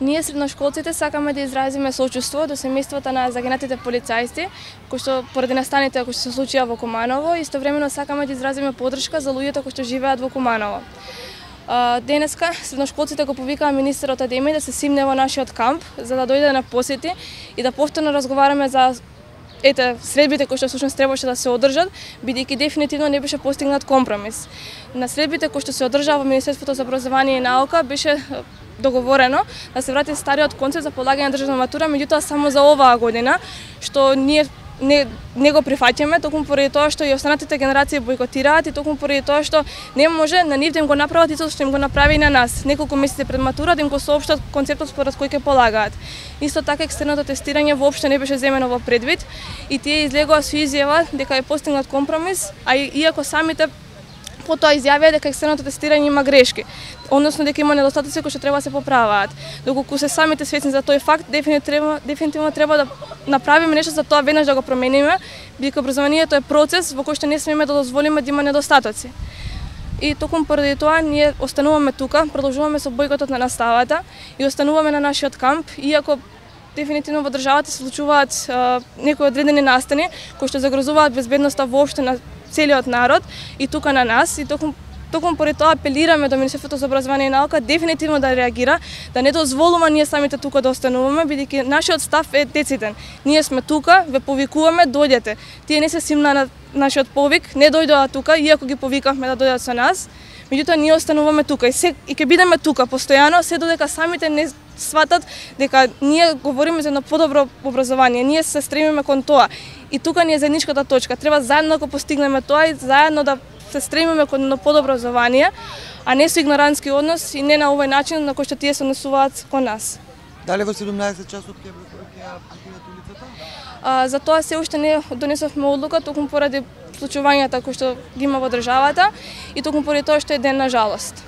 Ние средношколците сакаме да изразиме сочувство до семејствата на загинатите полицајци, кои што поради настаните кои што се случија во Куманово, истовремено сакаме да изразиме поддршка за луѓето кои што живеат во Куманово. Денеска средношколците го повикаа министерот Адемир да се симне во нашиот камп за да дојде на посети и да повторно разговараме за средбите кои што всушност требаше да се одржат, бидејќи дефинитивно не беше постигнат компромис. На средбите кои што се одржаа во Министерството за образование и наука беше договорено да се врати стариот концепт за полагање на државна матура, меѓутоа само за оваа година, што ние не го прифаќаме, токму поради тоа што и останатите генерации бойкотираат и токму поради тоа што не може на нив да им го направат истото што им го направи и на нас. Неколку месеци пред матура да им го соопштат концептот според кој ќе полагаат. Исто така екстерното тестирање воопшто не беше земено во предвид и тие излегоа со изјава дека е постигнат компромис, а иако самите потоа изјавија дека екстерното тестирање има грешки, односно дека има недостатоци кои што треба да се поправаат. Доколку се самите свесни за тој факт, дефинитивно треба да направиме нешто за тоа веднаш да го промениме, бидејќи образованието е процес во кој што не смееме да дозволиме да има недостатоци. И токму поради тоа ние остануваме тука, продолжуваме со бојкотот на наставата и остануваме на нашиот камп, иако дефинитивно во државата се случуваат некои одредени настани кои што загрозуваат безбедноста воопшто на целиот народ и тука на нас и токму поради тоа апелираме до Министерството за образование и наука дефинитивно да реагира, да не дозволува ние самите тука да остануваме, бидејќи нашиот став е дециден. Ние сме тука, ве повикуваме, дојдете. Тие не се симна на нашиот повик, не дојдоа тука, иако ги повикавме да дојдат со нас. Меѓутоа ние остануваме тука и ќе бидеме тука постојано, се додека самите не сватат дека ние говориме за едно подобро образование, ние се стремиме кон тоа. И тука ни е заедничката точка. Треба заедно да го постигнеме тоа и заедно да се стремиме кон едно подобро образование, а не со игнорантски однос и не на овој начин на кој што тие се однесуваат кон нас. Дали во 17 часот ќе покинете улицата? За тоа се уште не донесовме одлука, токму поради случувањата кои што ги има во државата и токму поради тоа што е ден на жалост.